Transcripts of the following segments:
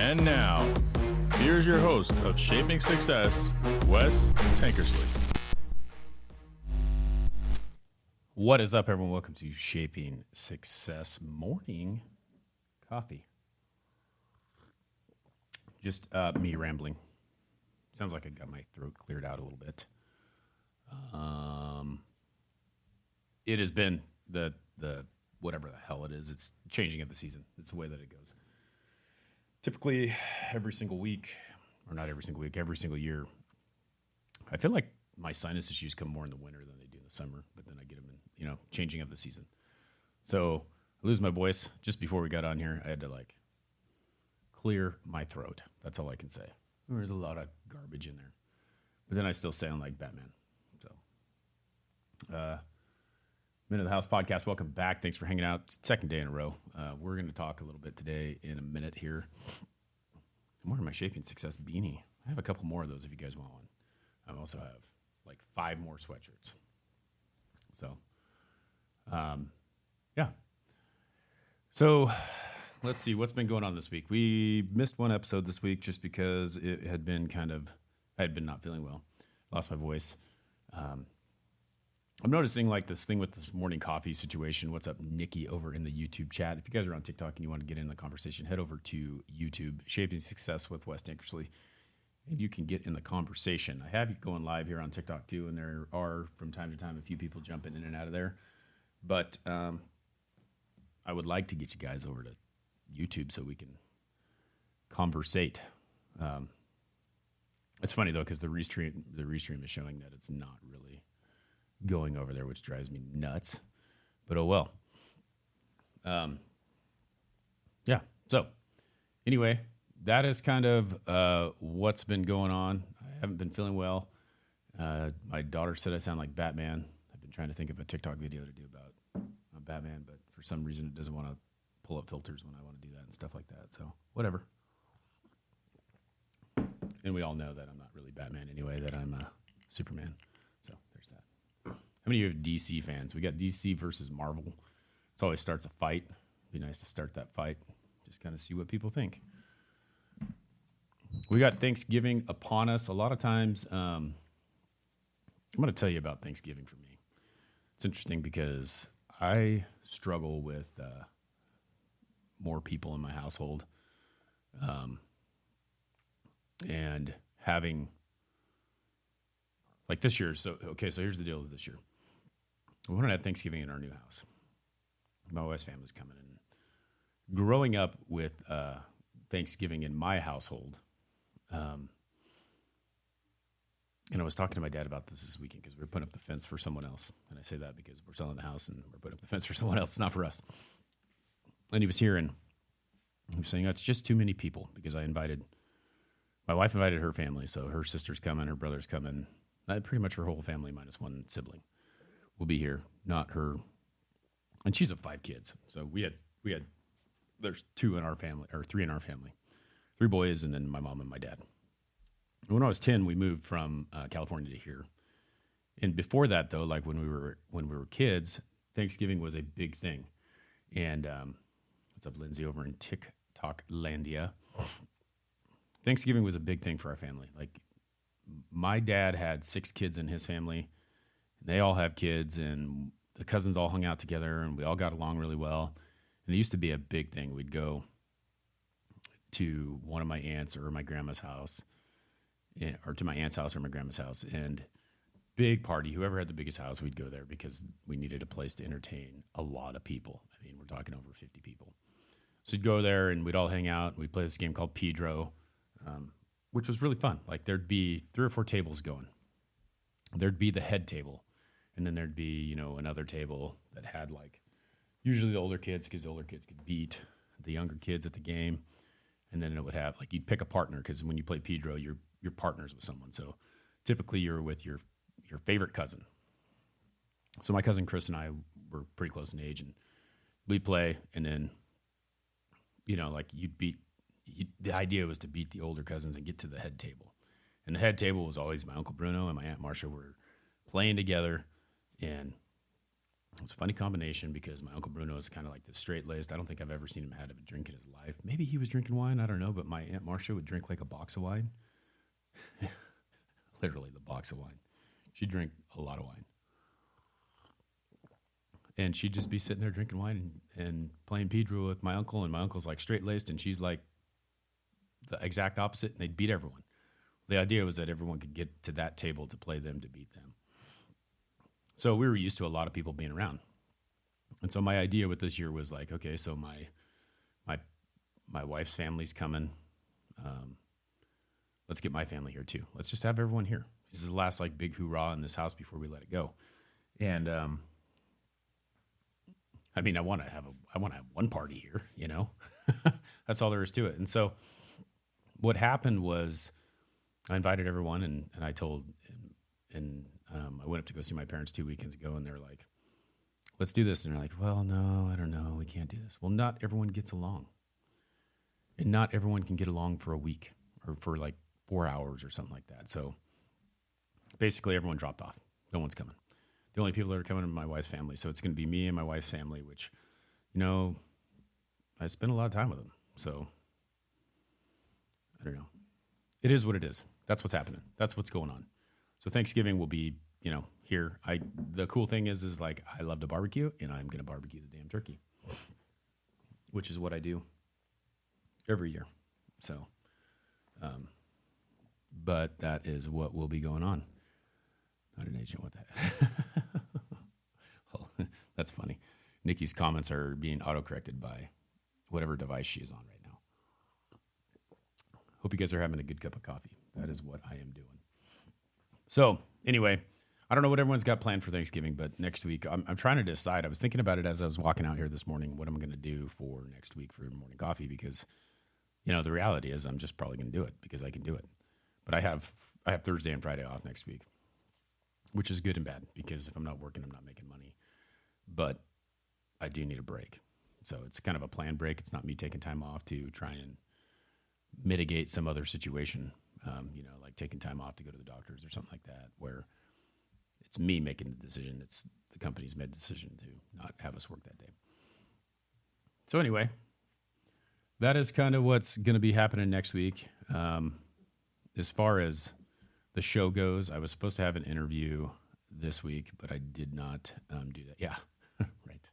And now, here's your host of Shaping Success, Wes Tankersley. What is up, everyone? Welcome to Shaping Success Morning Coffee. Just me rambling. Sounds like I got my throat cleared out a little bit. It has been the whatever the hell it is. It's changing of the season. It's the way that it goes. Typically, every single week, or not every single week, every single year, I feel like my sinus issues come more in the winter than they do in the summer, but then I get them in, changing of the season. So I lose my voice. Just before we got on here, I had to clear my throat. That's all I can say. There's a lot of garbage in there, but then I still sound like Batman. So, Minute of the House podcast. Welcome back. Thanks for hanging out. It's the second day in a row. We're going to talk a little bit today in a minute here. I'm wearing my Shaping Success beanie. I have a couple more of those if you guys want one. I also have 5 more sweatshirts. So, yeah. So, let's see what's been going on this week. We missed one episode this week just because it had been I had been not feeling well. Lost my voice. I'm noticing this thing with this morning coffee situation. What's up, Nikki, over in the YouTube chat? If you guys are on TikTok and you want to get in the conversation, head over to YouTube, Shaping Success with Wes Tankersley, and you can get in the conversation. I have you going live here on TikTok too, and there are from time to time a few people jumping in and out of there. But I would like to get you guys over to YouTube so we can conversate. It's funny though because the restream is showing that it's not really going over there, which drives me nuts. But oh well. Yeah. So anyway, that is kind of what's been going on. I haven't been feeling well. My daughter said I sound like Batman. I've been trying to think of a TikTok video to do about Batman, but for some reason it doesn't want to pull up filters when I want to do that and stuff like that. So whatever. And we all know that I'm not really Batman anyway, that I'm Superman. So there's that. How many of you have DC fans? We got DC versus Marvel. It always starts a fight. Be nice to start that fight. Just kind of see what people think. We got Thanksgiving upon us. A lot of times, I'm going to tell you about Thanksgiving for me. It's interesting because I struggle with more people in my household. And having, this year, so here's the deal with this year. We want to have Thanksgiving in our new house. My wife's family's coming in. Growing up with Thanksgiving in my household, and I was talking to my dad about this weekend because we were putting up the fence for someone else. And I say that because we're selling the house and we're putting up the fence for someone else. It's not for us. And he was here and he was saying, it's just too many people because my wife invited her family. So her sister's coming, her brother's coming. Pretty much her whole family minus one sibling will be here, not her. And she's of 5 kids. So there's 2 in our family, or 3 in our family, 3 boys, and then my mom and my dad. And when I was 10, we moved from California to here. And before that though, when we were kids, Thanksgiving was a big thing. And what's up, Lindsay, over in TikTok Landia? Thanksgiving was a big thing for our family. My dad had 6 kids in his family. And they all have kids, and the cousins all hung out together, and we all got along really well. And it used to be a big thing. We'd go to one of my aunts or my grandma's house, or to my aunt's house or my grandma's house, and big party. Whoever had the biggest house, we'd go there because we needed a place to entertain a lot of people. I mean, we're talking over 50 people. So we'd go there, and we'd all hang out, and we'd play this game called Pedro, which was really fun. There'd be 3 or 4 tables going. There'd be the head table, and then there'd be, another table that had usually the older kids, because the older kids could beat the younger kids at the game. And then it would have you'd pick a partner, because when you play Pedro, you're partners with someone. So typically you're with your favorite cousin. So my cousin Chris and I were pretty close in age, and we'd play, and then, the idea was to beat the older cousins and get to the head table. And the head table was always my Uncle Bruno and my Aunt Marcia were playing together, and It's a funny combination because my Uncle Bruno is kind of like this straight-laced. I don't think I've ever seen him have a drink in his life. Maybe he was drinking wine. I don't know. But my Aunt Marcia would drink like a box of wine. Literally the box of wine. She'd drink a lot of wine. And she'd just be sitting there drinking wine and playing Pedro with my uncle. And my uncle's like straight-laced and she's like the exact opposite. And they'd beat everyone. The idea was that everyone could get to that table to play them to beat them. So we were used to a lot of people being around. And so my idea with this year was like, okay, so my wife's family's coming. Let's get my family here too. Let's just have everyone here. This is the last like big hoorah in this house before we let it go. And I mean, I want to have one party here, you know. That's all there is to it. And so what happened was I invited everyone and I told and I went up to go see my parents 2 weekends ago, and they're like, let's do this. And they're like, well, no, I don't know. We can't do this. Well, not everyone gets along. And not everyone can get along for a week or for like 4 hours or something like that. So basically everyone dropped off. No one's coming. The only people that are coming are my wife's family. So it's going to be me and my wife's family, which, you know, I spend a lot of time with them. So I don't know. It is what it is. That's what's happening. That's what's going on. So Thanksgiving will be, you know, here. The cool thing is like I love to barbecue, and I'm going to barbecue the damn turkey, which is what I do every year. So, but that is what will be going on. Not an agent with that. Well, that's funny. Nikki's comments are being autocorrected by whatever device she is on right now. Hope you guys are having a good cup of coffee. That is what I am doing. So anyway, I don't know what everyone's got planned for Thanksgiving, but next week I'm trying to decide. I was thinking about it as I was walking out here this morning, what I'm going to do for next week for morning coffee, because, you know, the reality is I'm just probably going to do it because I can do it. But I have Thursday and Friday off next week, which is good and bad because if I'm not working, I'm not making money. But I do need a break. So it's kind of a planned break. It's not me taking time off to try and mitigate some other situation, you know, like taking time off to go to the doctors or something like that, where it's me making the decision. It's the company's made the decision to not have us work that day. So anyway, that is kind of what's going to be happening next week. As far as the show goes, I was supposed to have an interview this week, but I did not do that. Yeah, right.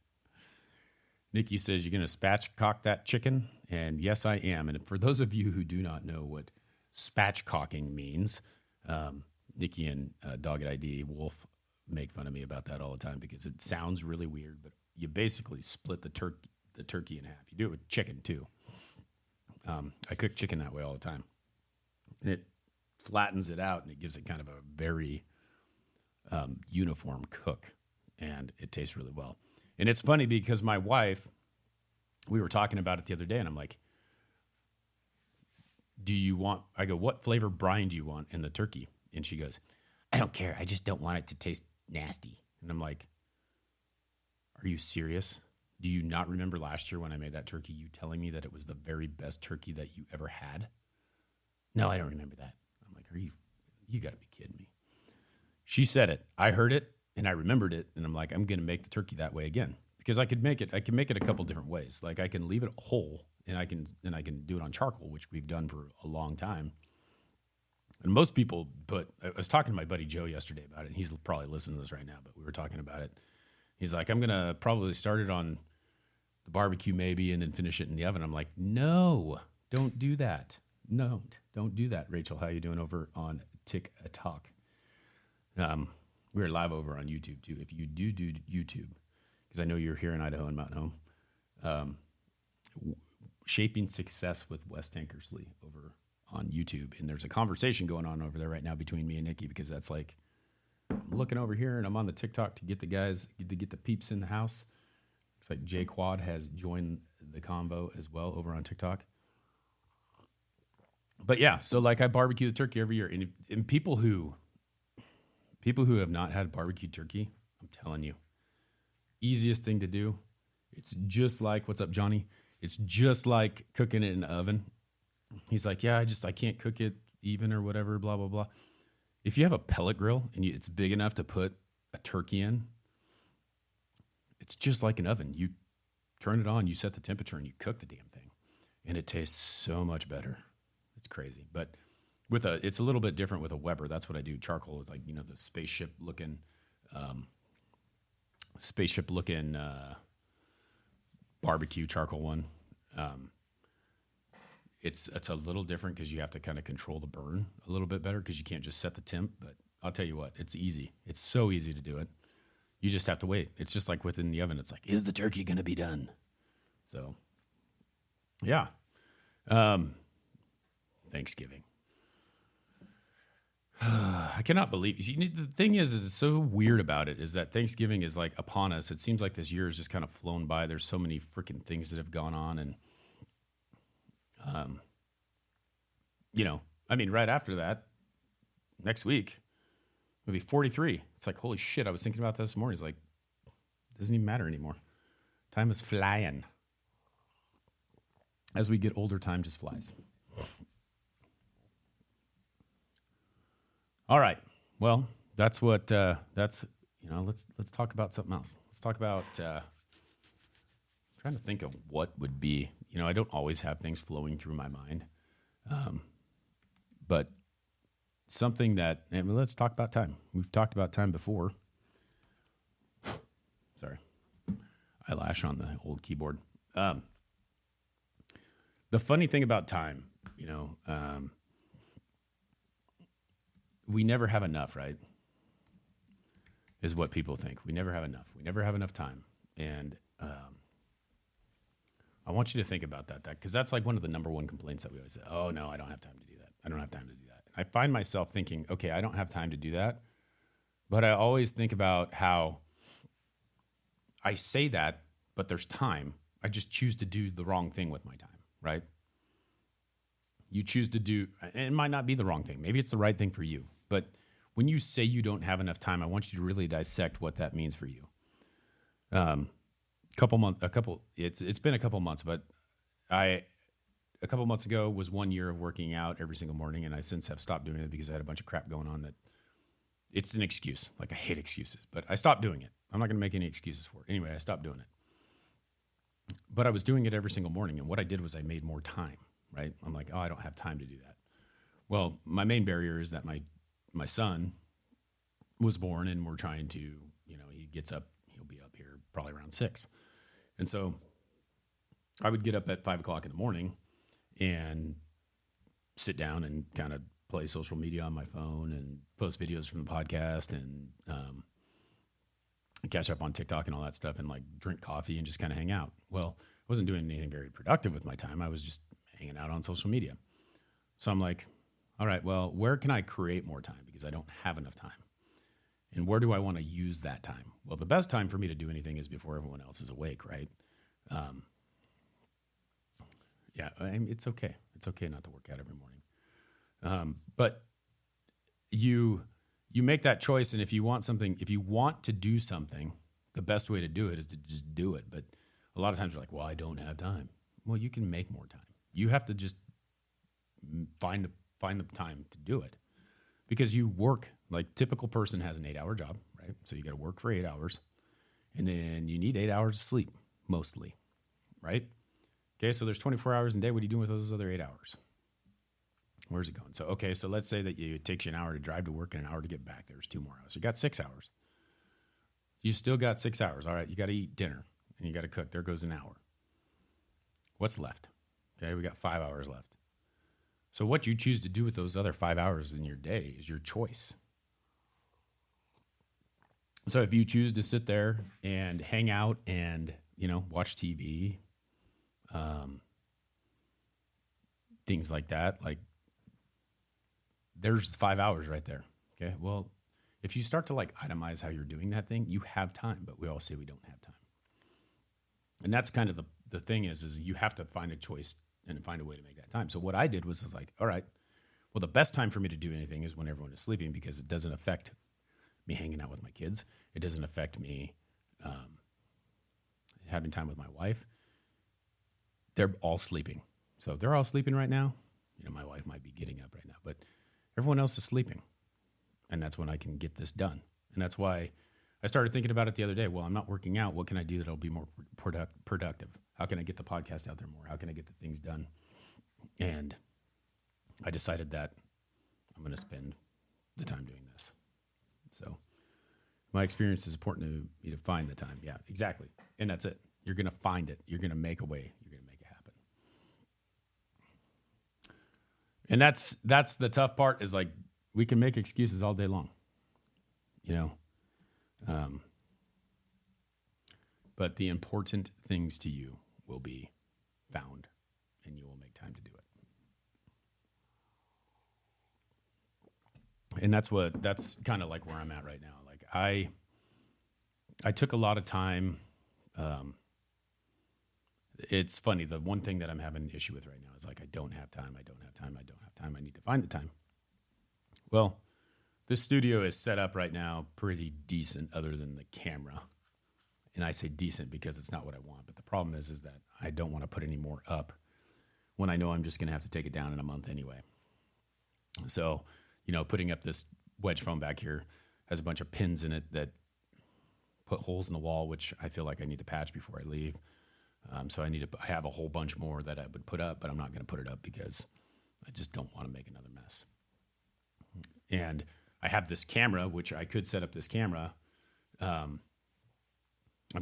Nikki says, you're going to spatchcock that chicken? And yes, I am. And for those of you who do not know what spatchcocking means, Nikki and Dogged ID Wolf make fun of me about that all the time because it sounds really weird, but you basically split the turkey in half. You do it with chicken too. I cook chicken that way all the time. And it flattens it out and it gives it kind of a very uniform cook, and it tastes really well. And it's funny because my wife, we were talking about it the other day, and I'm like, I go, what flavor brine do you want in the turkey? And she goes, I don't care. I just don't want it to taste nasty. And I'm like, are you serious? Do you not remember last year when I made that turkey, you telling me that it was the very best turkey that you ever had? No, I don't remember that. I'm like, you got to be kidding me. She said it. I heard it and I remembered it. And I'm like, I'm going to make the turkey that way again because I can make it a couple different ways. Like I can leave it whole and I can do it on charcoal, which we've done for a long time. And most people I was talking to my buddy Joe yesterday about it, and he's probably listening to this right now, but we were talking about it. He's like, I'm going to probably start it on the barbecue maybe and then finish it in the oven. I'm like, no, don't do that. No, don't do that. Rachel, how you doing over on TikTok? We're live over on YouTube too. If you do YouTube, because I know you're here in Idaho and Mountain Home, Shaping Success with Wes Tankersley over on YouTube. And there's a conversation going on over there right now between me and Nikki, because that's like, I'm looking over here and I'm on the TikTok to get the guys, to get the peeps in the house. Looks like Jay Quad has joined the convo as well over on TikTok. But yeah, so like I barbecue the turkey every year. And people who have not had barbecue turkey, I'm telling you, easiest thing to do. It's just like, what's up, Johnny? It's just like cooking it in the oven. He's like, yeah, I can't cook it even or whatever, blah, blah, blah. If you have a pellet grill and it's big enough to put a turkey in, It's just like an oven. You turn it on, you set the temperature, and you cook the damn thing. And it tastes so much better. It's crazy. But it's a little bit different with a Weber. That's what I do. Charcoal is like, the spaceship looking barbecue charcoal one. It's a little different because you have to kind of control the burn a little bit better because you can't just set the temp. But I'll tell you what, it's easy. It's so easy to do it. You just have to wait. It's just like within the oven. It's like, is the turkey going to be done? So, yeah. Thanksgiving. I cannot believe. The thing is it's so weird about it is that Thanksgiving is like upon us. It seems like this year has just kind of flown by. There's so many freaking things that have gone on, and right after that, next week, it'll be 43. It's like, holy shit! I was thinking about that this morning. It's like, it doesn't even matter anymore. Time is flying. As we get older, time just flies. All right. Well, that's what, let's talk about something else. Let's talk about, I'm trying to think of what would be, I don't always have things flowing through my mind. But something let's talk about time. We've talked about time before. Sorry. Eyelash on the old keyboard. The funny thing about time, we never have enough, right? Is what people think. We never have enough. We never have enough time. And I want you to think about that because that's like one of the number one complaints that we always say. Oh, no, I don't have time to do that. I don't have time to do that. I find myself thinking, okay, I don't have time to do that. But I always think about how I say that, but there's time. I just choose to do the wrong thing with my time, right? You choose to do, and it might not be the wrong thing. Maybe it's the right thing for you. But when you say you don't have enough time, I want you to really dissect what that means for you. It's been a couple months, but a couple months ago was 1 year of working out every single morning, and I since have stopped doing it because I had a bunch of crap going on that it's an excuse. Like, I hate excuses, but I stopped doing it. I'm not going to make any excuses for it. Anyway, I stopped doing it. But I was doing it every single morning, and what I did was I made more time, right? I'm like, oh, I don't have time to do that. Well, my main barrier is that my son was born, and we're trying to, he gets up, he'll be up here probably around 6. And so I would get up at 5 o'clock in the morning and sit down and kind of play social media on my phone and post videos from the podcast and catch up on TikTok and all that stuff and like drink coffee and just kind of hang out. Well, I wasn't doing anything very productive with my time. I was just hanging out on social media. So I'm like, all right, well, where can I create more time? Because I don't have enough time. And where do I want to use that time? Well, the best time for me to do anything is before everyone else is awake, right? It's okay. It's okay not to work out every morning. But you make that choice, and if you want to do something, the best way to do it is to just do it. But a lot of times you're like, well, I don't have time. Well, you can make more time. You have to just find the time to do it. Because you work, like typical person has an 8-hour job, right? So you got to work for 8 hours, and then you need 8 hours of sleep, mostly, right? Okay, so there's 24 hours in a day. What are you doing with those other 8 hours? Where's it going? So let's say that it takes you an hour to drive to work and an hour to get back. There's 2 more hours. You got 6 hours. You still got 6 hours. All right, you got to eat dinner, and you got to cook. There goes an hour. What's left? Okay, we got 5 hours left. So what you choose to do with those other 5 hours in your day is your choice. So if you choose to sit there and hang out and, watch TV, things like that, like there's 5 hours right there. Okay. Well, if you start to like itemize how you're doing that thing, you have time, but we all say we don't have time. And that's kind of the thing is you have to find a choice and find a way to make that time. So what I did was like, all right, well, the best time for me to do anything is when everyone is sleeping because it doesn't affect me hanging out with my kids. It doesn't affect me having time with my wife. They're all sleeping. So if they're all sleeping right now, my wife might be getting up right now, but everyone else is sleeping. And that's when I can get this done. And that's why I started thinking about it the other day. Well, I'm not working out. What can I do that'll be more productive? How can I get the podcast out there more? How can I get the things done? And I decided that I'm going to spend the time doing this. So my experience is important to me to find the time. Yeah, exactly. And that's it. You're going to find it. You're going to make a way. You're going to make it happen. And that's the tough part is like we can make excuses all day long, you know. But the important things to you will be found and you will make time to do it. And that's kind of like where I'm at right now. Like I took a lot of time. It's funny. The one thing that I'm having an issue with right now is like, I don't have time. I need to find the time. Well, this studio is set up right now pretty decent other than the camera. And I say decent because it's not what I want. But the problem is that I don't want to put any more up when I know I'm just going to have to take it down in a month anyway. So, putting up this wedge phone back here has a bunch of pins in it that put holes in the wall, which I feel like I need to patch before I leave. So I have a whole bunch more that I would put up, but I'm not going to put it up because I just don't want to make another mess. And I have this camera, which I could set up this camera. I'm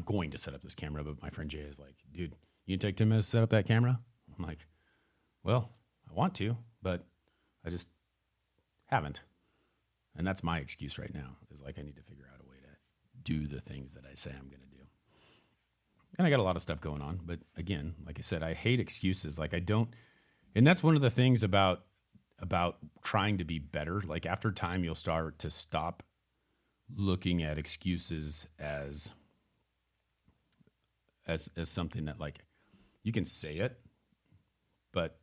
going to set up this camera, but my friend Jay is like, dude, you can take 10 minutes to set up that camera? I'm like, well, I want to, but I just haven't. And that's my excuse right now is like, I need to figure out a way to do the things that I say I'm going to do. And I got a lot of stuff going on, but again, like I said, I hate excuses. Like and that's one of the things about trying to be better. Like after time, you'll start to stop looking at excuses as something that like you can say it, but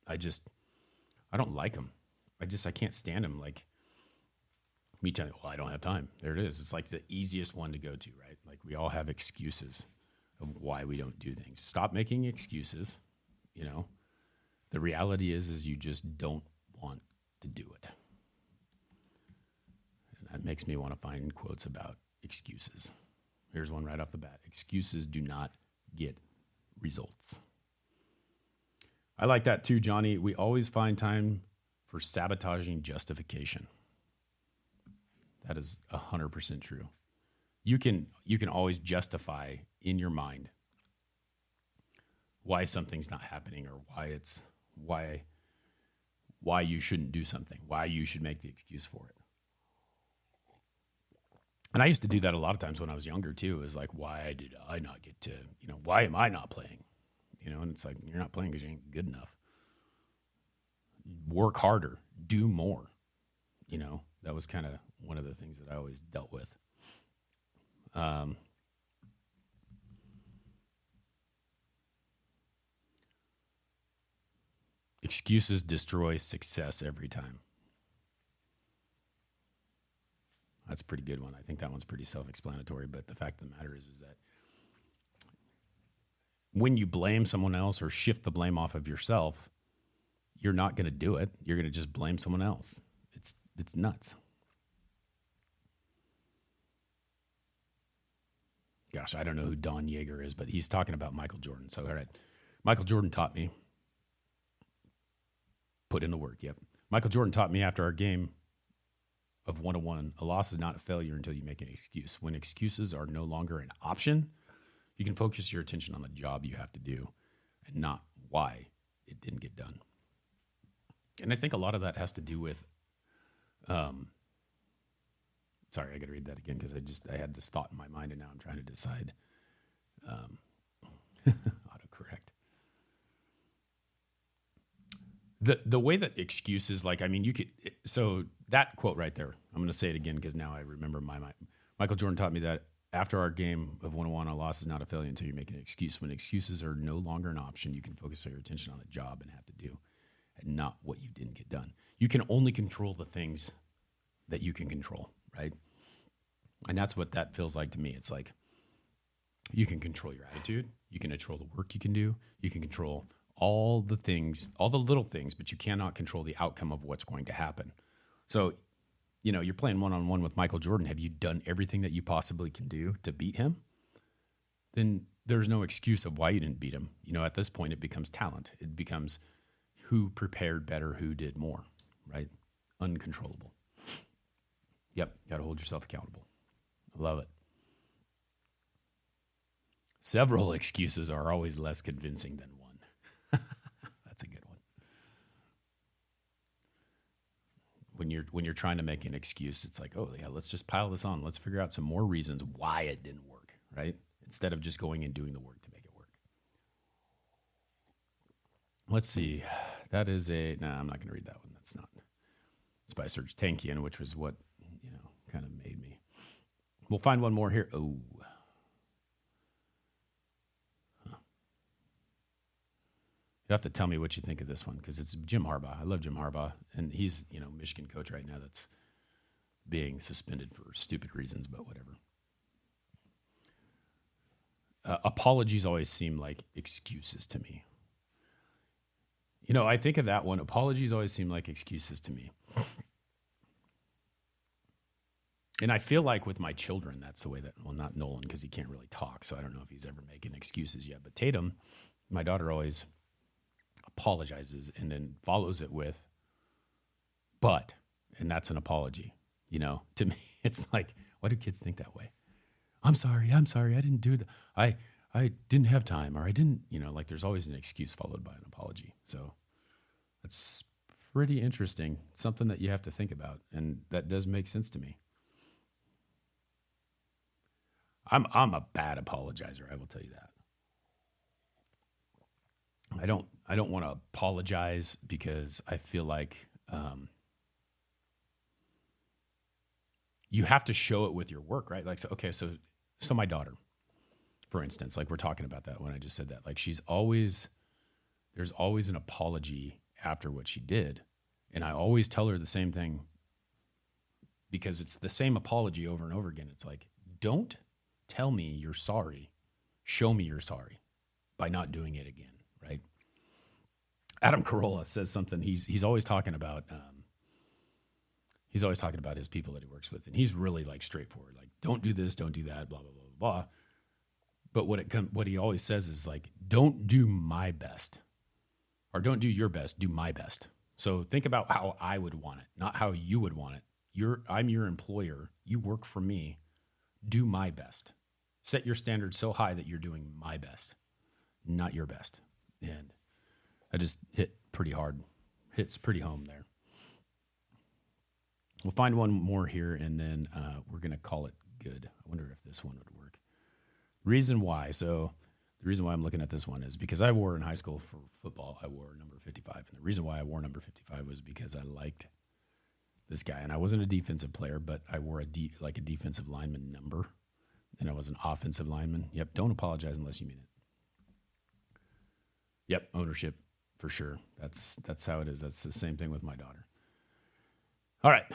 I don't like them. I can't stand them. Like me telling you, well, I don't have time. There it is. It's like the easiest one to go to, right? Like we all have excuses of why we don't do things. Stop making excuses. The reality is you just don't want to do it. And that makes me want to find quotes about excuses. Here's one right off the bat. Excuses do not get results. I like that too, Johnny. We always find time for sabotaging justification. That is 100% true. You can always justify in your mind why something's not happening or why you shouldn't do something, why you should make the excuse for it. And I used to do that a lot of times when I was younger too. Is like, why did I not get to, why am I not playing? And it's like, you're not playing because you ain't good enough. Work harder, do more. That was kind of one of the things that I always dealt with. Excuses destroy success every time. That's a pretty good one. I think that one's pretty self-explanatory, but the fact of the matter is that when you blame someone else or shift the blame off of yourself, you're not going to do it. You're going to just blame someone else. It's nuts. Gosh, I don't know who Don Yeager is, but he's talking about Michael Jordan. So, all right. Michael Jordan taught me. Put in the work, yep. Michael Jordan taught me after our game of 101, a loss is not a failure until you make an excuse. When excuses are no longer an option, you can focus your attention on the job you have to do and not why it didn't get done. And I think a lot of that has to do with, sorry, I got to read that again because I had this thought in my mind and now I'm trying to decide. Autocorrect. The way that excuses, so that quote right there, I'm going to say it again because now I remember my mind. Michael Jordan taught me that after our game of 101, a loss is not a failure until you make an excuse. When excuses are no longer an option, you can focus your attention on the job and have to do and not what you didn't get done. You can only control the things that you can control, right? And that's what that feels like to me. It's like you can control your attitude. You can control the work you can do. You can control all the things, all the little things, but you cannot control the outcome of what's going to happen. So you're playing one-on-one with Michael Jordan. Have you done everything that you possibly can do to beat him? Then there's no excuse of why you didn't beat him. At this point, it becomes talent. It becomes who prepared better, who did more, right? Uncontrollable. Yep, got to hold yourself accountable. I love it. Several excuses are always less convincing than one. That's a good one. When you're trying to make an excuse, it's like, oh yeah, let's just pile this on. Let's figure out some more reasons why it didn't work, right? Instead of just going and doing the work to make it work. Let's see. That is I'm not going to read that one. That's not. It's by Serge Tankian, which was what, kind of made me. We'll find one more here. Oh. Huh. You have to tell me what you think of this one, because it's Jim Harbaugh. I love Jim Harbaugh, and he's, Michigan coach right now that's being suspended for stupid reasons, but whatever. Apologies always seem like excuses to me. I think of that one. Apologies always seem like excuses to me. And I feel like with my children, that's the way that, well, not Nolan, because he can't really talk, so I don't know if he's ever making excuses yet. But Tatum, my daughter, always apologizes and then follows it with, but, and that's an apology. To me, it's like, why do kids think that way? I'm sorry, I didn't do that. I didn't have time, or I didn't, like there's always an excuse followed by an apology. So that's pretty interesting. It's something that you have to think about, and that does make sense to me. I'm a bad apologizer, I will tell you that. I don't want to apologize because I feel like you have to show it with your work, right? Like, so my daughter, for instance, like we're talking about that when I just said that, like there's always an apology after what she did. And I always tell her the same thing because it's the same apology over and over again. It's like, don't tell me you're sorry. Show me you're sorry by not doing it again, right? Adam Carolla says something. He's always talking about his people that he works with, and he's really like straightforward, like don't do this, don't do that, blah blah blah blah blah. But what he always says is like, don't do my best, or don't do your best, do my best. So think about how I would want it, not how you would want it. I'm your employer. You work for me. Do my best. Set your standards so high that you're doing my best, not your best. And I just hit pretty hard. Hits pretty home there. We'll find one more here, and then we're going to call it good. I wonder if this one would work. Reason why. So the reason why I'm looking at this one is because I wore in high school for football, I wore number 55. And the reason why I wore number 55 was because I liked this guy. And I wasn't a defensive player, but I wore a defensive lineman number. And I was an offensive lineman. Yep, don't apologize unless you mean it. Yep, ownership for sure. That's how it is. That's the same thing with my daughter. All right,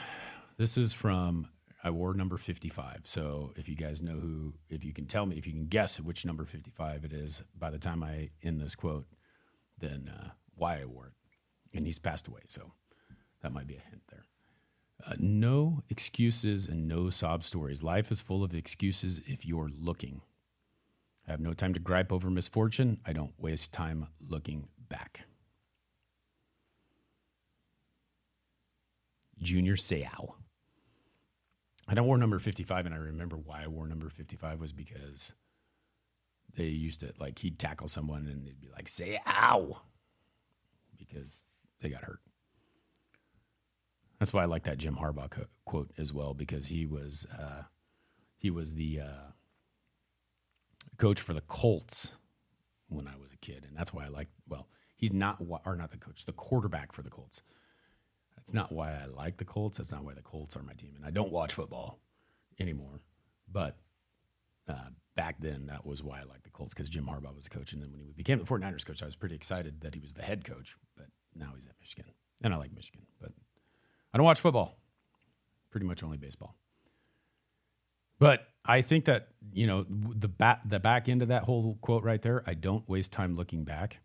this is from, I wore number 55. So if you guys know if you can tell me, if you can guess which number 55 it is by the time I end this quote, then why I wore it. And he's passed away, so that might be a hint there. No excuses and no sob stories. Life is full of excuses if you're looking. I have no time to gripe over misfortune. I don't waste time looking back. Junior Seau. And I wore number 55, and I remember why I wore number 55 was because they used to, like, he'd tackle someone, and they'd be like, Seau, because they got hurt. That's why I like that Jim Harbaugh quote as well, because he was the coach for the Colts when I was a kid, and that's why I like. Well, he's not the coach, the quarterback for the Colts. That's not why I like the Colts. That's not why the Colts are my team, and I don't watch football anymore. But back then, that was why I liked the Colts, because Jim Harbaugh was the coach, and then when he became the 49ers coach, I was pretty excited that he was the head coach. But now he's at Michigan, and I like Michigan, but I don't watch football, pretty much only baseball. But I think that, the back end of that whole quote right there, I don't waste time looking back.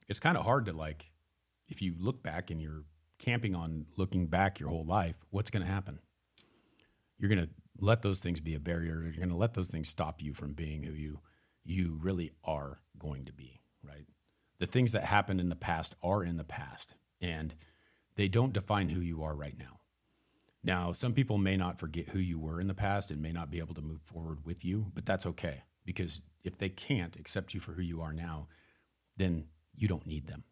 It's kind of hard to, like, if you look back and you're camping on looking back your whole life, what's going to happen? You're going to let those things be a barrier. You're going to let those things stop you from being who you really are going to be, right? The things that happened in the past are in the past, and they don't define who you are right now. Now, some people may not forget who you were in the past and may not be able to move forward with you, but that's okay, because if they can't accept you for who you are now, then you don't need them.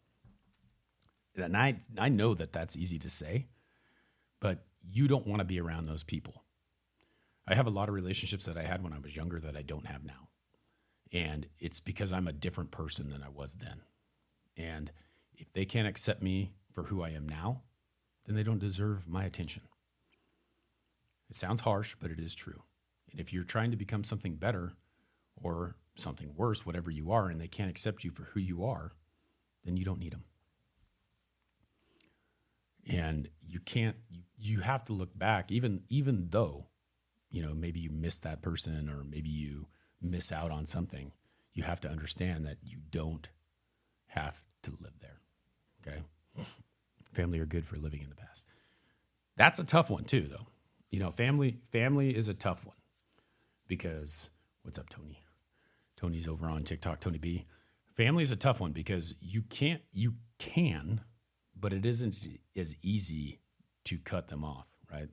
And I know that that's easy to say, but you don't want to be around those people. I have a lot of relationships that I had when I was younger that I don't have now. And it's because I'm a different person than I was then. And if they can't accept me for who I am now, then they don't deserve my attention. It sounds harsh, but it is true. And if you're trying to become something better or something worse, whatever you are, and they can't accept you for who you are, then you don't need them. And you have to look back, even though, maybe you miss that person or maybe you miss out on something, you have to understand that you don't have to live there. Okay. Family are good for living in the past. That's a tough one too, though. Family is a tough one because what's up, Tony? Tony's over on TikTok, Tony B. Family is a tough one because you can, but it isn't as easy to cut them off, right?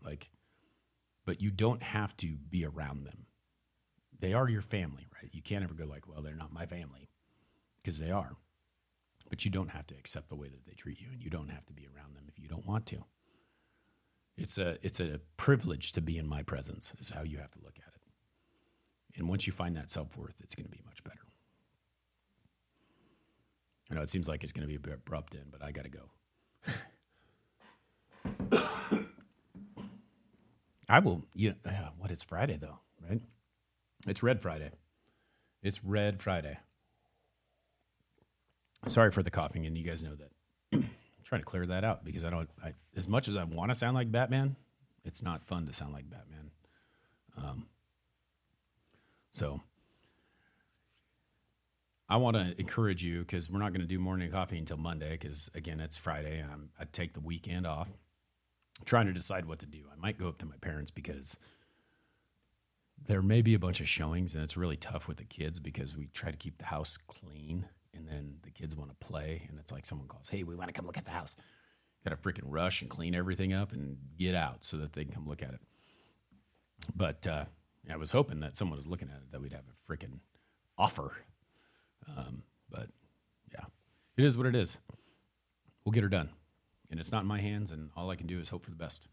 But you don't have to be around them. They are your family, right? You can't ever go well, they're not my family, because they are. But you don't have to accept the way that they treat you, and you don't have to be around them if you don't want to. It's a privilege to be in my presence is how you have to look at it. And once you find that self-worth, it's going to be much better. I know it seems like it's going to be a bit abrupt in, but I got to go. I will, it's Friday though, right? It's Red Friday. It's Red Friday. Sorry for the coughing, and you guys know that. I'm trying to clear that out because as much as I want to sound like Batman, it's not fun to sound like Batman. So I want to encourage you, because we're not going to do morning coffee until Monday, because again, it's Friday and I take the weekend off. I'm trying to decide what to do. I might go up to my parents because there may be a bunch of showings, and it's really tough with the kids because we try to keep the house clean, and then the kids want to play, and it's like someone calls, hey, we want to come look at the house. Got to freaking rush and clean everything up and get out so that they can come look at it. But I was hoping that someone was looking at it, that we'd have a freaking offer. But yeah, it is what it is. We'll get her done. And it's not in my hands, and all I can do is hope for the best.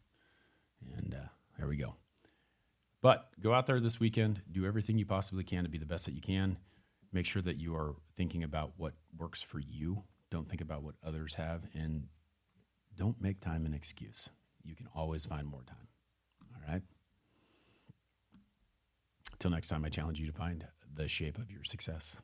And there we go. But go out there this weekend, do everything you possibly can to be the best that you can. Make sure that you are thinking about what works for you. Don't think about what others have, and don't make time an excuse. You can always find more time. All right? Till next time, I challenge you to find the shape of your success.